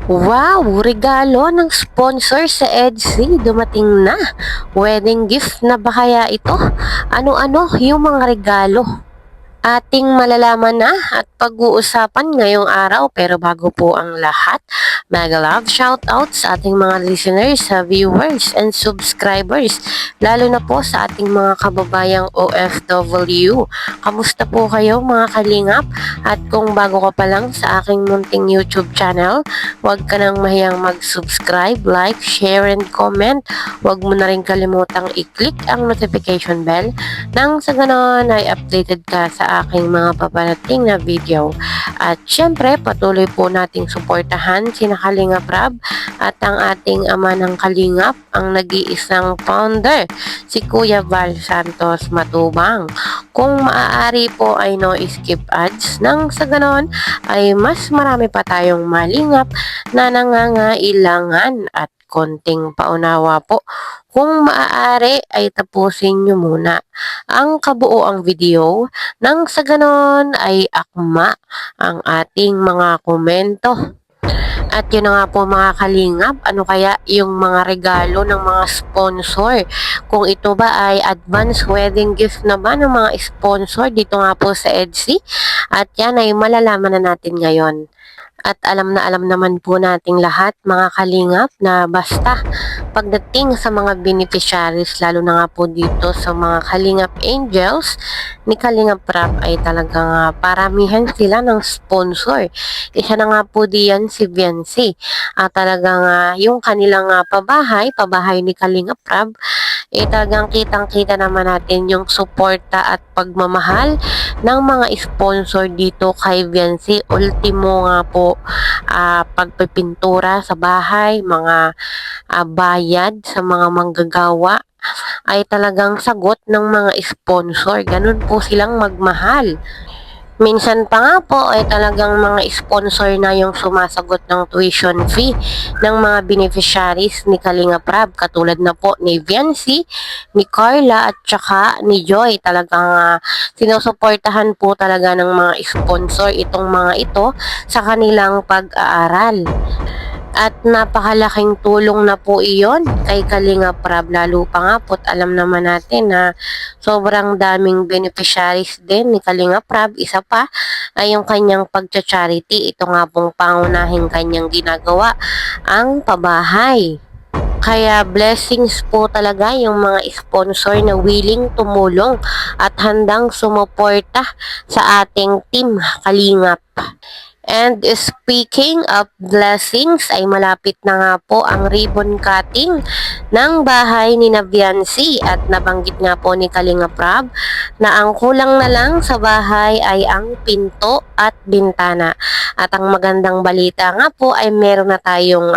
Wow! Regalo ng sponsor sa EDSI dumating na. Wedding gift na ba kaya ito? Ano-ano yung mga regalo? Ating malalaman na at pag-uusapan ngayong araw. Pero bago po ang lahat, mega love shoutout sa ating mga listeners, sa viewers and subscribers, lalo na po sa ating mga kababayang OFW. Kamusta po kayo mga kalingap? At kung bago ka pa lang sa aking munting YouTube channel, huwag ka nang mahiyang mag-subscribe, like, share, and comment. Huwag mo na rin kalimutang i-click ang notification bell nang sa ganon ay updated ka sa aking mga paparating na video. At syempre, patuloy po nating suportahan sina Kalingap Rab at ang ating ama ng Kalingap, ang nag-iisang founder, si Kuya Val Santos Matubang. Kung maaari po ay no skip ads nang sa ganon ay mas marami pa tayong malingap na nangangailangan at konting paunawa po. Kung maaari ay tapusin nyo muna ang kabuoang video nang sa ganon ay akma ang ating mga komento. At yun na nga po mga kalingap, ano kaya yung mga regalo ng mga sponsor? Kung ito ba ay advance wedding gift na ba ng mga sponsor dito nga po sa EDSI? At yan ay malalaman na natin ngayon. At alam na alam naman po nating lahat mga kalingap na basta pagdating sa mga beneficiaries, lalo na nga po dito sa mga Kalingap Angels ni Kalingap Rap, ay talagang paramihan sila ng sponsor. Isa na nga po diyan si Viancy. At talagang yung kanilang pabahay ni Kalingap Rap, talagang kitang-kita naman natin yung suporta at pagmamahal ng mga sponsor dito kay Viancy. Ultimo nga po, pagpipintura sa bahay, mga bayad sa mga manggagawa, ay talagang sagot ng mga sponsor. Ganun po silang magmahal. Minsan pa nga po ay talagang mga sponsor na yung sumasagot ng tuition fee ng mga beneficiaries ni Kalinga Prab, katulad na po ni Viancy, ni Carla at saka ni Joy. Talagang sinusuportahan po talaga ng mga sponsor itong mga ito sa kanilang pag-aaral. At napakalaking tulong na po iyon kay Kalinga Prab, lalo pa nga po't alam naman natin na sobrang daming beneficiaries din ni Kalinga Prab. Isa pa ay yung kanyang pagcha-charity. Ito nga pong pangunahing kanyang ginagawa, ang pabahay. Kaya blessings po talaga yung mga sponsor na willing tumulong at handang sumuporta sa ating team Kalingap. And speaking of blessings, ay malapit na nga po ang ribbon cutting ng bahay ni Viancy, at nabanggit nga po ni Kalinga Prab na ang kulang na lang sa bahay ay ang pinto at bintana. At ang magandang balita nga po ay meron na tayong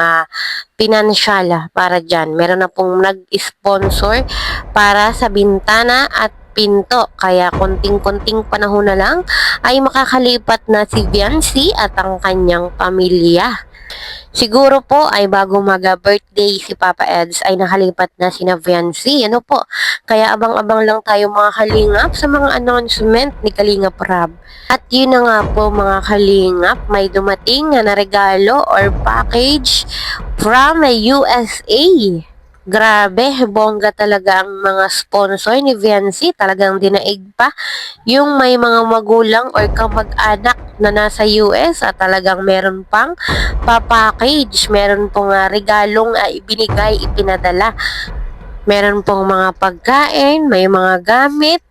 pinansyal para dyan. Meron na pong nag-sponsor para sa bintana at pinto. Kaya konting-konting panahon na lang ay makakalipat na si Viancy at ang kanyang pamilya. Siguro po ay bago mag-birthday si Papa Eds ay nakalipat na si Viancy. Ano po? Kaya abang-abang lang tayo mga kalingap sa mga announcement ni Kalingap Rab. At yun na nga po mga kalingap, may dumating na regalo or package from the USA. Grabe, bongga talaga ang mga sponsor ni Viancy. Talagang dinaig pa yung may mga magulang or kamag-anak na nasa US at talagang meron pang package. Meron pong regalong ibinigay, ipinadala. Meron pong mga pagkain, may mga gamit,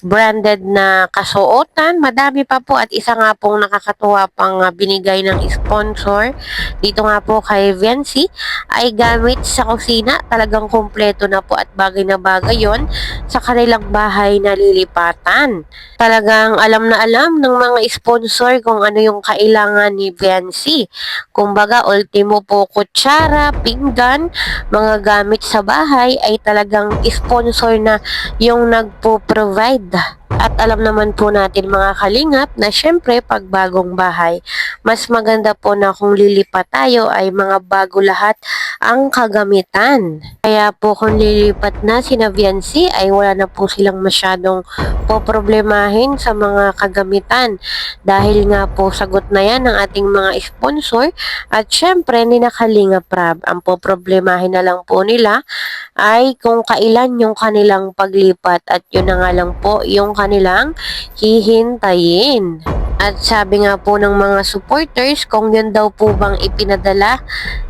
branded na kasuotan, madami pa po. At isa nga pong nakakatuwa pang binigay ng sponsor dito nga po kay Viancy ay gamit sa kusina. Talagang kumpleto na po at bagay na bagay yon sa kanilang bahay na lilipatan. Talagang alam na alam ng mga sponsor kung ano yung kailangan ni Viancy. Kumbaga, ultimo po kutsara, pinggan, mga gamit sa bahay ay talagang sponsor na yung nagpo-provide. At alam naman po natin mga kalingap na syempre pag bagong bahay, mas maganda po na kung lilipat tayo ay mga bago lahat ang kagamitan. Kaya po kung lilipat na sina Viancy ay wala na po silang masyadong poproblemahin sa mga kagamitan. Dahil nga po sagot na yan ng ating mga sponsor at syempre ni Kalinga Prab. Ang poproblemahin na lang po nila ay kung kailan yung kanilang paglipat at yun na nga lang po yung kanilang hihintayin. At sabi nga po ng mga supporters, kung yun daw po bang ipinadala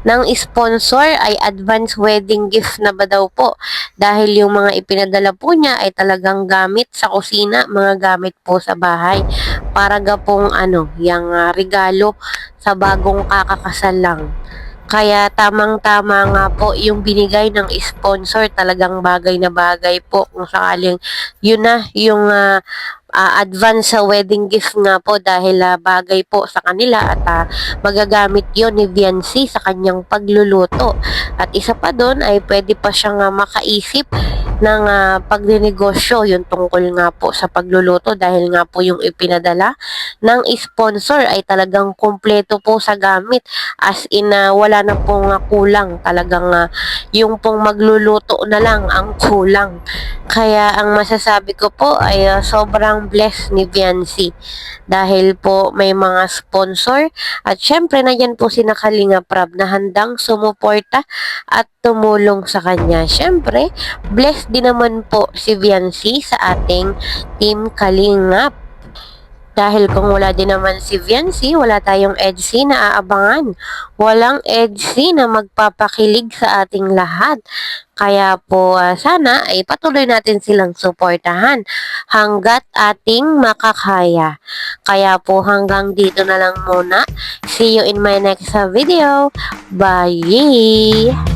ng sponsor ay advance wedding gift na ba daw po? Dahil yung mga ipinadala po niya ay talagang gamit sa kusina, mga gamit po sa bahay. Para ga pong yung regalo sa bagong kakakasal lang. Kaya tamang-tama nga po yung binigay ng sponsor, talagang bagay na bagay po kung sakaling yun na yung advance sa wedding gift nga po dahil bagay po sa kanila at magagamit yon ni Viancy sa kanyang pagluluto. At isa pa doon ay pwede pa siyang makaisip ng pagdinegosyo yung tungkol nga po sa pagluluto dahil nga po yung ipinadala ng sponsor ay talagang kumpleto po sa gamit as in wala na pong kulang, talagang yung pong magluluto na lang ang kulang. Kaya ang masasabi ko po ay sobrang blessed ni Viancy dahil po may mga sponsor at syempre nandiyan po si Kalinga Prab na handang sumuporta at tumulong sa kanya. Syempre, blessed din naman po si Viancy sa ating Team Kalingap. Dahil kung wala din naman si Viancy, wala tayong EDC na aabangan. Walang EDC na magpapakilig sa ating lahat. Kaya po sana ay patuloy natin silang suportahan hanggat ating makakaya. Kaya po hanggang dito na lang muna. See you in my next video. Bye!